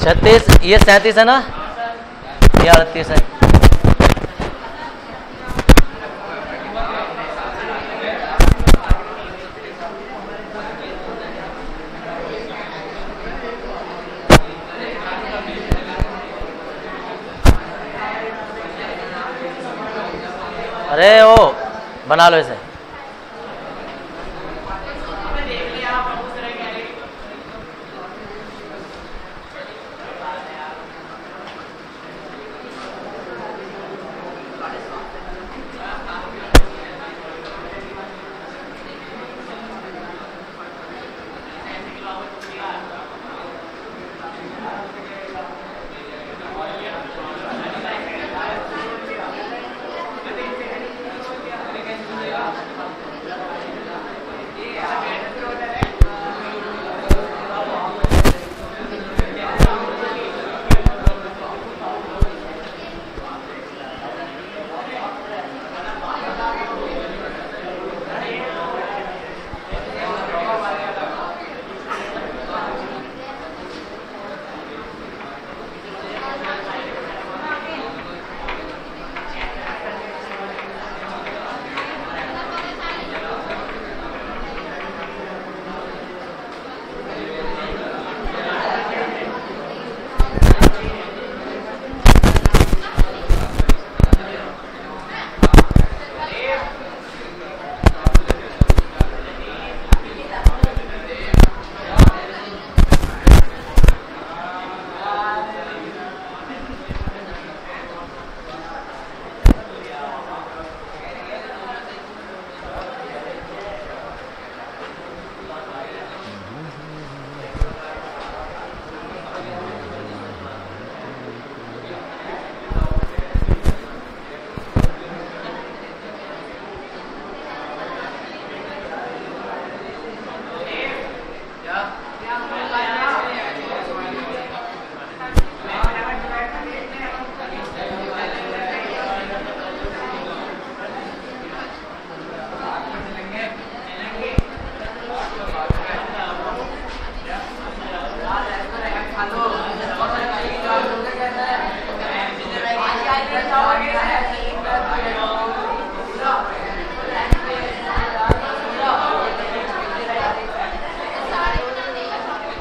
36, ये 37 है ना, ये 38 है। अरे ओ बना लो इसे।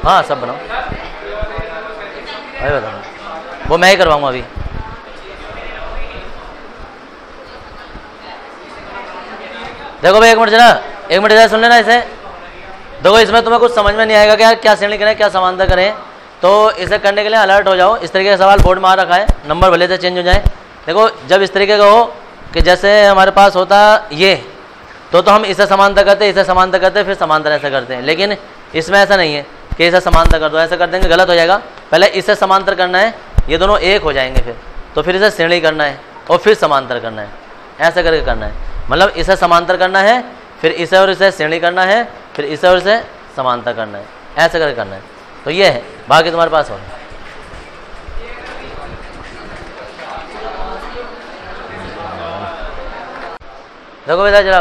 हाँ सब बनाओ, अभी बताओ, वो मैं ही करवाऊंगा अभी। देखो भाई एक मिनट जरा सुन लेना इसे। देखो इसमें तुम्हें कुछ समझ में नहीं आएगा क्या क्या श्रेणी करें क्या समांतर करें, तो इसे करने के लिए अलर्ट हो जाओ। इस तरीके का सवाल बोर्ड में आ रखा है, नंबर भले से चेंज हो जाए। देखो जब इस तरीके का हो कि जैसे हमारे पास होता ये, तो हम इसे समांतर करते फिर समांतर ऐसा करते हैं, लेकिन इसमें ऐसा नहीं है कि इसे समांतर कर दो, ऐसा कर देंगे गलत हो जाएगा। पहले इसे समांतर करना है, ये दोनों एक हो जाएंगे फिर इसे श्रेणी करना है और फिर समांतर करना है, ऐसा करके करना है। मतलब इसे समांतर करना है, फिर इसे और इसे श्रेणी करना है, फिर इसे और इसे समांतर करना है, ऐसा करके करना है। तो ये है, बाकी तुम्हारे पास हो। देखो बेटा जरा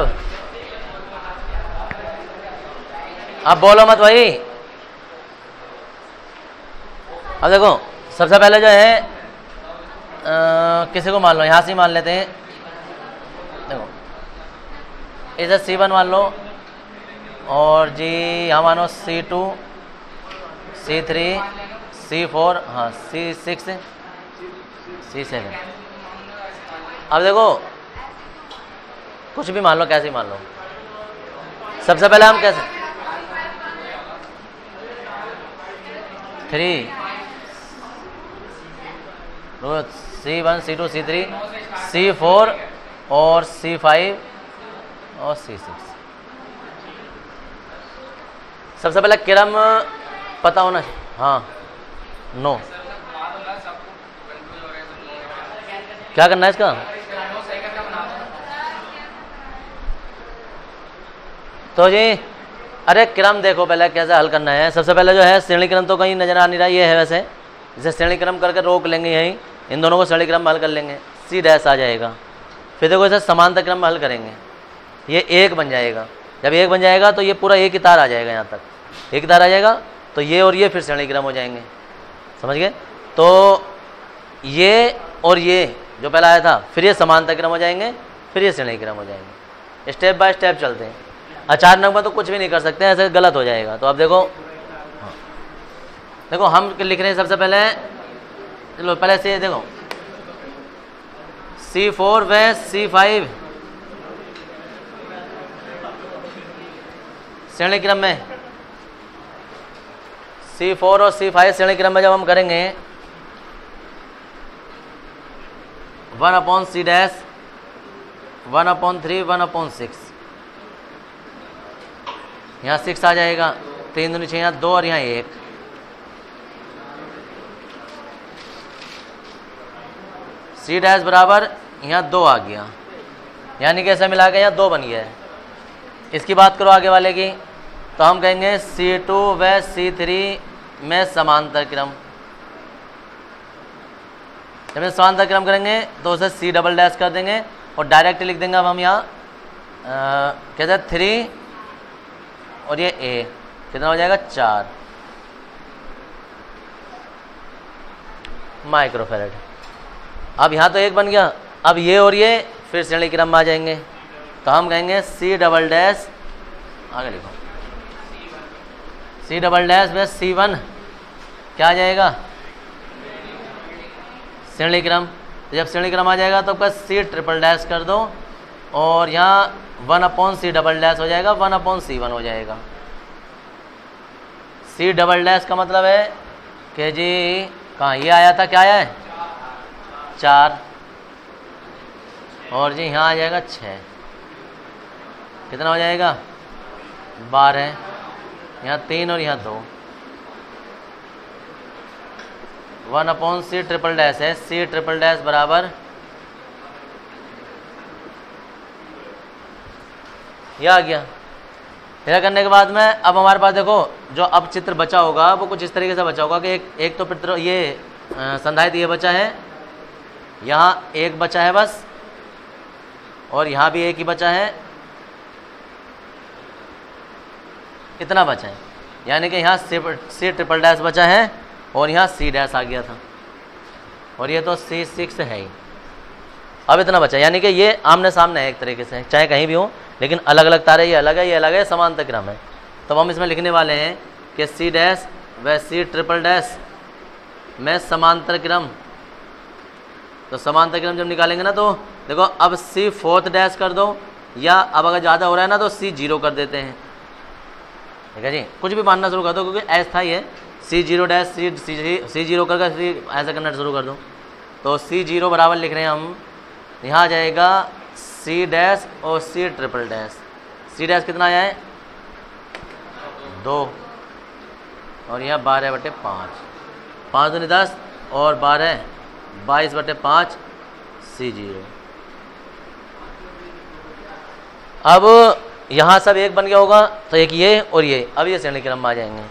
आप बोलो मत भाई। अब देखो सबसे पहले जो है किसी को मान लो, यहाँ से मान लेते हैं। देखो इसे C1 मान लो और जी यहाँ मानो C2, C3, C4, हाँ C6, C7। अब देखो कुछ भी मान लो, कैसे ही मान लो। सबसे पहले हम कैसे 3 C1, C2, C3, C4 और C5 और C6। सबसे पहले क्रम पता होना चाहिए। हाँ नो क्या करना है इसका? तो जी अरे क्रम देखो पहले कैसे हल करना है। सबसे पहले जो है श्रेणी क्रम तो कहीं नजर आ नहीं रहा, ये है वैसे। इसे श्रेणी क्रम करके रोक लेंगे, यहीं इन दोनों को श्रेणी क्रम हल कर लेंगे, C' आ जाएगा। फिर देखो इसे समांतर क्रम हल करेंगे, ये एक बन जाएगा। जब एक बन जाएगा तो ये पूरा एक ही तार आ जाएगा, यहाँ तक एक तार आ जाएगा, तो ये और ये फिर श्रेणी क्रम हो जाएंगे। समझ गए? तो ये और ये जो पहला आया था, फिर ये समांतर क्रम हो जाएंगे, फिर ये श्रेणी क्रम हो जाएंगे। स्टेप बाय स्टेप चलते हैं। अचानक में तो कुछ भी नहीं कर सकते, ऐसे गलत हो जाएगा। तो अब देखो, देखो हम लिख रहे हैं सबसे पहले, चलो पहले से देखो C4 व C5 श्रेणी क्रम में, C4 और C5 श्रेणी क्रम में जब हम करेंगे 1/C डैश 1/3 1/6, यहाँ 6 आ जाएगा, 3 दूनी 6, यहाँ 2 और यहाँ 1, C डैश बराबर यहाँ 2 आ गया, यानी कैसे मिला के यहाँ 2 बन गया है। इसकी बात करो आगे वाले की, तो हम कहेंगे C2 व C3 में समांतर क्रम। जब समांतर क्रम करेंगे तो उसे C डबल डैश कर देंगे और डायरेक्ट लिख देंगे। अब हम यहाँ कहते हैं 3 और ये A कितना हो जाएगा 4 माइक्रोफैरड। अब यहाँ तो 1 बन गया, अब ये और ये फिर श्रेणी क्रम में आ जाएंगे, तो हम कहेंगे C डबल डैश, आगे लिखो C डबल डैश में C1 क्या आ जाएगा श्रेणी क्रम। तो जब श्रेणी क्रम आ जाएगा तो बस C ट्रिपल डैश कर दो और यहाँ 1/C डबल डैश हो जाएगा, 1/C1 हो जाएगा। C डबल डैश का मतलब है कि जी कहाँ ये आया था, क्या आया है 4 और जी यहाँ आ जाएगा 6, कितना हो जाएगा 12, यहाँ 3 और यहाँ 2, 1/C ट्रिपल डैश है, C ट्रिपल डैश बराबर यह आ गया। यह करने के बाद में अब हमारे पास देखो जो अब चित्र बचा होगा वो कुछ इस तरीके से बचा होगा कि एक तो पित्र ये संधारित्र ये बचा है, यहाँ 1 बचा है बस, और यहाँ भी 1 ही बचा है, इतना बचा है, यानी कि यहाँ C ट्रिपल डैश बचा है और यहाँ C डैश आ गया था, और ये तो C6 है ही। अब इतना बचा, यानी कि ये आमने सामने है एक तरीके से, चाहे कहीं भी हो, लेकिन अलग अलग तारे, ये अलग है ये अलग है, समांतर क्रम है। तो हम इसमें लिखने वाले हैं कि C डैश व C ट्रिपल डैश में समांतर क्रम। तो समांतर क्रम जब निकालेंगे ना तो देखो अब C फोर्थ डैश कर दो, या अब अगर ज़्यादा हो रहा है ना तो C 0 कर देते हैं, ठीक है जी। कुछ भी मानना शुरू कर दो क्योंकि अस्थाई है, C 0 डैश C 0 करके C ऐसा करना शुरू कर दो। तो C 0 बराबर लिख रहे हैं हम, यहाँ आ जाएगा C डैश और C triple dash. C dash कितना आया है 2 और यहाँ 12/5, 5 दूनी 10 और 12 22/5 C 0। अब यहाँ सब 1 बन गया होगा तो एक ये और ये, अब ये श्रेणी क्रम में आ जाएंगे।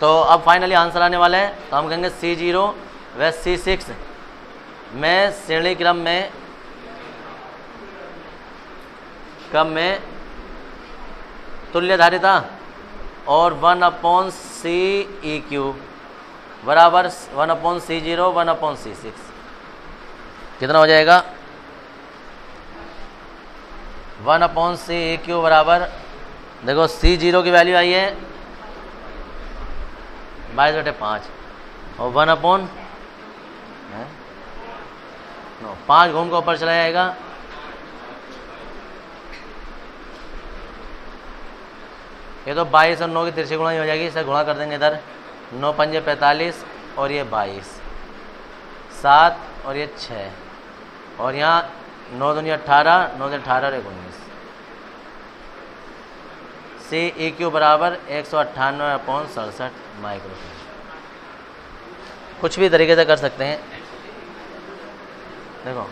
तो अब फाइनली आंसर आने वाला है, तो हम कहेंगे C 0 व C6 में श्रेणी क्रम में तुल्य धारिता और 1/CEQ बराबर 1/C0 1/C6 कितना हो जाएगा 1/CEQ बराबर, देखो C 0 की वैल्यू आई है 22/5 और 5 घूम के ऊपर चला जाएगा, ये तो 22 और 9 की तिरछी गुणा ही हो जाएगी, इसे गुणा कर देंगे इधर, 9 पंजे 45 और ये 22 7 और ये 6 और यहाँ 9 दूनी 18 9 दूनी 18 और 19 CEQ बराबर 198/67 माइक्रोफैरड। कुछ भी तरीके से कर सकते हैं। देखो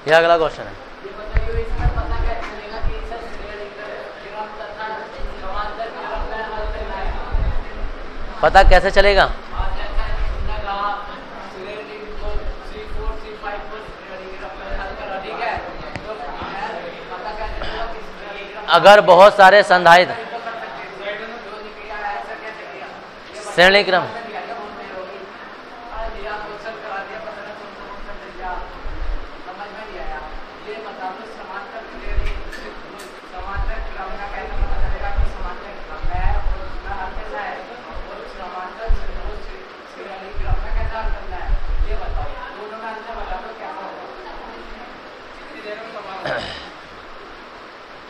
ये अगला क्वेश्चन है। पता कैसे चलेगा? अगर बहुत सारे संधारित्र श्रेणी क्रम,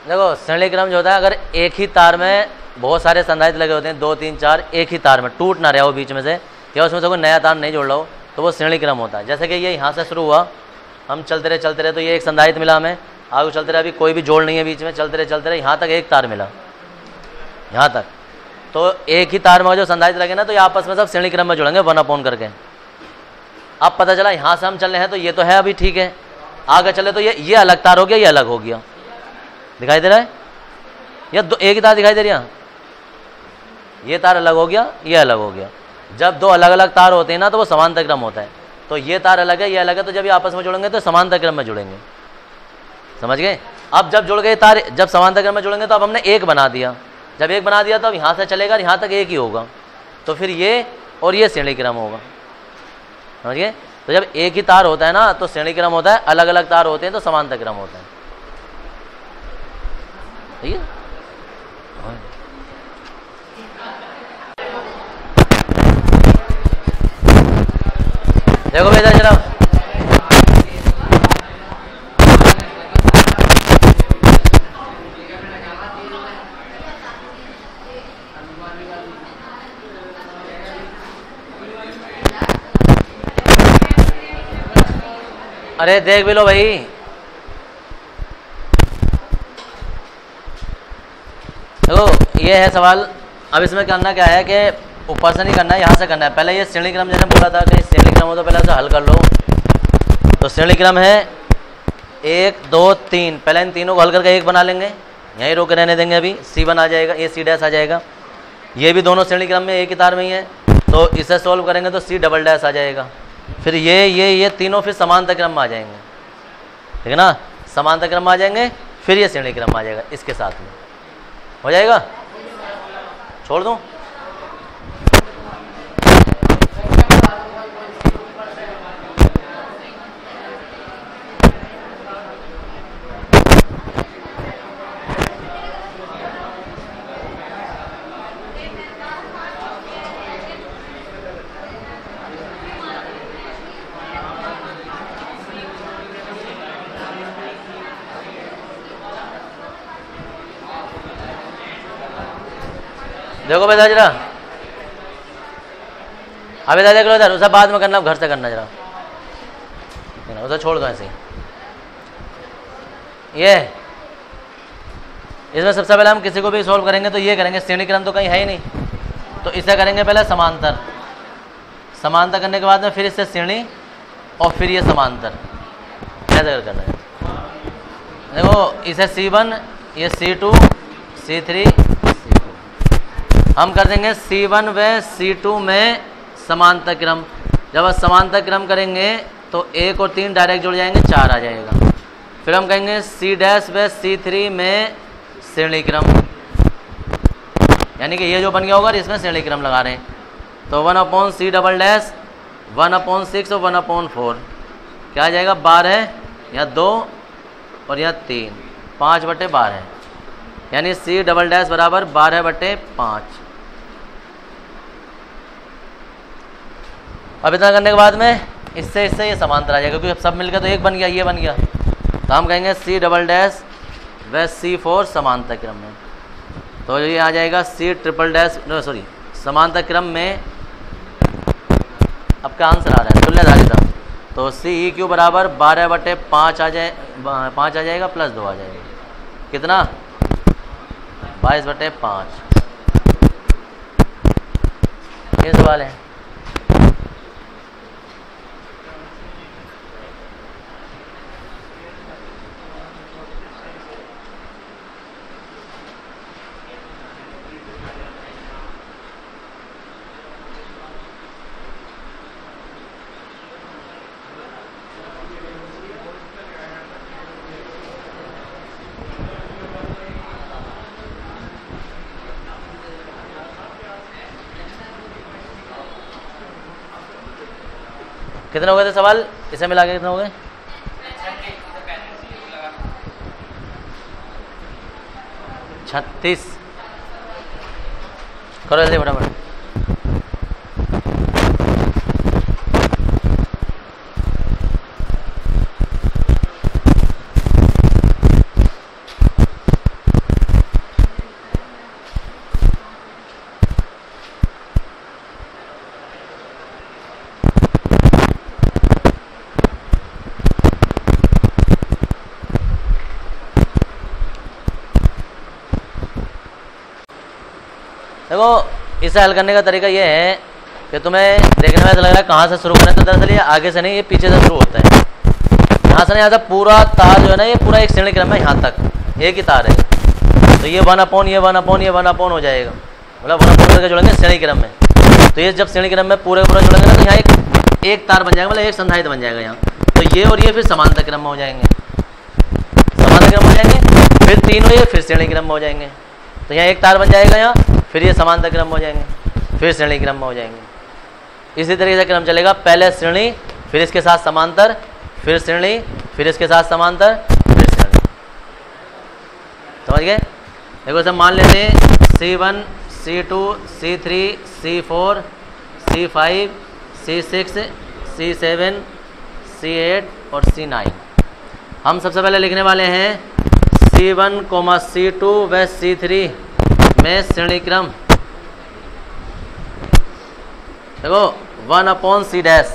देखो श्रेणी क्रम जो होता है, अगर एक ही तार में बहुत सारे संधारित्र लगे होते हैं, 2 3 4 एक ही तार में, टूट ना रहा हो बीच में से, या उसमें से कोई नया तार नहीं जोड़ रहा हो, तो वो श्रेणी क्रम होता है। जैसे कि ये यहाँ से शुरू हुआ, हम चलते रहे तो ये एक संधारित्र मिला हमें, आगे चलते रहे, अभी कोई भी जोड़ नहीं है बीच में, चलते रहे यहाँ तक एक तार मिला, यहाँ तक, तो एक ही तार में जो संधारित्र लगे ना, तो ये आपस में सब श्रेणी क्रम में जुड़ेंगे 1/n करके। अब पता चला यहाँ से हम चल रहे हैं तो ये तो है अभी ठीक है, आगे चले तो ये अलग तार हो गया, ये अलग हो गया, दिखाई दे रहा है? या एक ही तार दिखाई दे रही है? ये तार अलग हो गया, ये अलग हो गया। जब दो अलग अलग तार होते हैं ना तो वो समांतर क्रम होता है, तो ये तार अलग है, ये अलग है, तो जब ये आपस में जुड़ेंगे तो समांतर क्रम में जुड़ेंगे, समझ गए? अब जब जुड़ गए तार, जब समांतर क्रम में जुड़ेंगे तो अब हमने एक बना दिया, जब एक बना दिया तो अब यहाँ से चलेगा, यहाँ तक एक ही होगा, तो फिर ये और ये श्रेणी क्रम होगा, समझ गए? तो जब एक ही तार होता है ना तो श्रेणी क्रम होता है, अलग अलग तार होते हैं तो समांतर क्रम होता है, ठीक है? देखो बेटा जरा, अरे देख भी लो भाई, देखो ये है सवाल। अब इसमें करना क्या है कि ऊपर से नहीं करना है, यहाँ से करना है। पहले ये श्रेणी क्रम जैसे बोला था कि श्रेणी क्रम हो तो पहले उसे हल कर लो। तो श्रेणी क्रम है 1 2 3, पहले इन तीनों को हल करके एक बना लेंगे, यहीं रोके रहने देंगे, अभी C1 आ जाएगा, ये C' आ जाएगा, ये भी दोनों श्रेणी क्रम में एक ही तार में ही है, तो इसे सोल्व करेंगे तो C" आ जाएगा। फिर ये तीनों फिर समांतर क्रम में आ जाएंगे, ठीक है ना? समांतर क्रम में आ जाएंगे, फिर ये श्रेणी क्रम में आ जाएगा, इसके साथ में हो जाएगा। छोड़ दूं? देखो बेटा जरा, अभी देख लो इधर, उसे बाद में करना, घर से करना जरा, उसे छोड़ दो ऐसे ही। ये इसमें सबसे पहले हम किसी को भी सॉल्व करेंगे तो ये करेंगे, श्रेणी क्रम तो कहीं है ही नहीं, तो इसे करेंगे पहले समांतर, समांतर करने के बाद में फिर इससे श्रेणी और फिर ये समांतर, ऐसे करना है। देखो इसे C1, ये C2, C3, हम कर देंगे C1 व C2 में समांतर क्रम। जब आप समांतर क्रम करेंगे तो 1 और 3 डायरेक्ट जुड़ जाएंगे, 4 आ जाएगा। फिर हम कहेंगे C' व C3 में श्रेणी क्रम, यानी कि ये जो बन गया होगा इसमें श्रेणी क्रम लगा रहे हैं, तो 1/C", 1/6 और 1/4 क्या आ जाएगा? 12 या 2 और या 3, 5/12, यानी C" बराबर 12/5। अब इतना करने के बाद में इससे ये समांतर आ जाएगा, क्योंकि सब मिलकर तो एक बन गया, ये बन गया, तो हम कहेंगे C" व C4 समांतर क्रम में, तो ये आ जाएगा C" समांतर क्रम में। अब क्या आंसर आ रहा है? तुल्यधारिता, तो CEQ बराबर 12/5 आ जाए, 5 आ जाएगा प्लस 2 आ जाएगा, कितना? 22/5। ये सवाल है। कितने हो गए थे सवाल, इसे मिला के कितने हो गए? 36। करो जल्दी फटाफट। देखो इसे हल करने का तरीका ये है कि तुम्हें देखने में ऐसा लग रहा है कहाँ से शुरू करें, तो दरअसल ये आगे से नहीं, ये पीछे से शुरू होता है। यहाँ से नहीं, यहाँ से पूरा तार जो है ना, ये पूरा एक श्रेणी क्रम है, यहाँ तक एक ही तार है। तो ये 1/, ये 1/, ये 1/, हो जाएगा, मतलब 1/, करके जुड़ेंगे श्रेणी क्रम में। तो ये जब श्रेणी क्रम में पूरे पूरा जुड़ेंगे ना, तो यहाँ एक तार बन जाएगा, मतलब एक संधारित बन जाएगा यहाँ। तो ये और ये फिर समांतर क्रम में हो जाएंगे, समांतर क्रम हो जाएंगे, फिर तीनों ये फिर श्रेणी क्रम में हो जाएंगे। तो यहाँ एक तार बन जाएगा यहाँ, फिर ये समांतर क्रम में हो जाएंगे, फिर श्रेणी क्रम में हो जाएंगे। इसी तरीके से क्रम चलेगा, पहले श्रेणी, फिर इसके साथ समांतर, फिर श्रेणी, फिर इसके साथ समांतर, फिर श्रेणी। समझ गए? देखो सब मान लेते हैं C1, C2, C3, C4, C5, C6, C7, C8 और C9। हम सबसे पहले लिखने वाले हैं C1, C2 व C3 में श्रेणी क्रम। देखो 1/C डैश,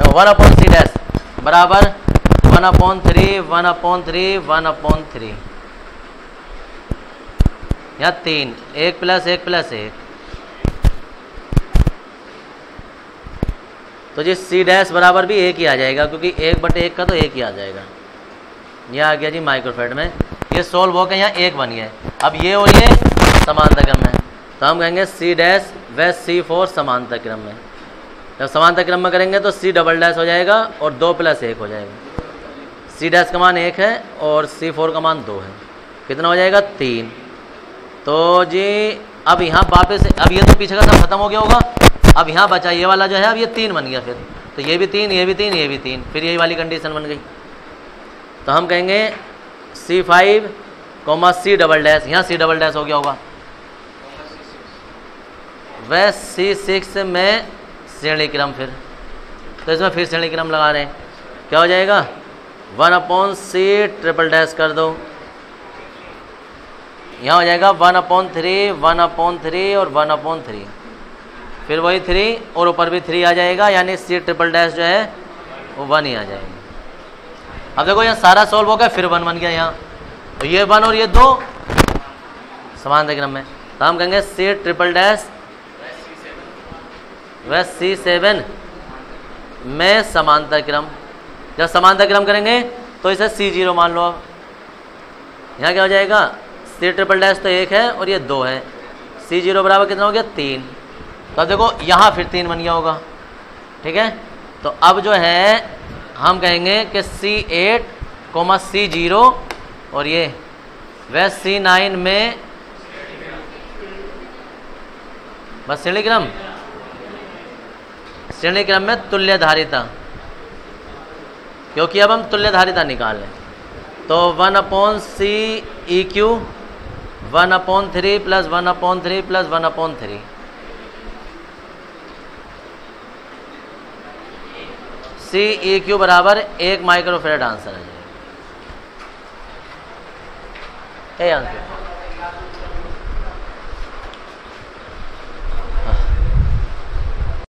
1/C डैश बराबर 1/3, 1/3, 1/3। यहाँ 3, 1 + 1 + 1। तो जी C डैश बराबर भी 1 ही आ जाएगा, क्योंकि 1/1 का तो 1 ही आ जाएगा। यह आ गया जी माइक्रोफेड में, ये सोल्व हो के यहाँ 1 बन गया। अब ये और ये समांतर क्रम में, तो हम कहेंगे C डैश व C4 समांतर क्रम में। जब समांतर क्रम में करेंगे तो C डबल डैश हो जाएगा और 2 + 1 हो जाएगा। C डैश का मान 1 है और C4 का मान 2 है, कितना हो जाएगा 3। तो जी अब यहाँ वापस, अब ये तो पीछे का सब खत्म हो गया होगा, अब यहाँ बचा ये वाला जो है, अब ये 3 बन गया। फिर तो ये भी 3, ये भी 3, ये भी 3, फिर यही वाली कंडीशन बन गई। तो हम कहेंगे C5, C डबल डैश, यहाँ C डबल डैश हो गया होगा, वह C6 में श्रेणी क्रम। फिर तो इसमें फिर श्रेणी क्रम लगा रहे हैं, क्या हो जाएगा 1/C ट्रिपल डैश कर दो, यहाँ हो जाएगा 1/3, 1/3 और 1/3, फिर वही 3 और ऊपर भी 3 आ जाएगा, यानी C ट्रिपल डैश जो है वो 1 ही आ जाएगा। अब देखो यहाँ सारा सॉल्व हो गया, फिर 1 बन गया यहाँ, तो ये 1 और ये 2 समांतर क्रम में। तो हम कहेंगे C ट्रिपल डैश व C7 में समांतर क्रम। जब समांतर क्रम करेंगे तो इसे C0 मान लो। अब यहाँ क्या हो जाएगा, C ट्रिपल डैश तो 1 है और ये 2 है, C0 बराबर कितना हो गया 3। तो अब देखो यहाँ फिर 3 बन गया होगा, ठीक है। तो अब जो है हम कहेंगे कि C8, C0 और ये वह C9 में बस श्रेणी क्रम, श्रेणी क्रम में तुल्य धारिता, क्योंकि अब हम तुल्य धारिता निकाल लें। तो 1/CEQ 1/3 + 1/3 + 1/3, CEQ बराबर 1 माइक्रोफेरेड आंसर है। ये आंसर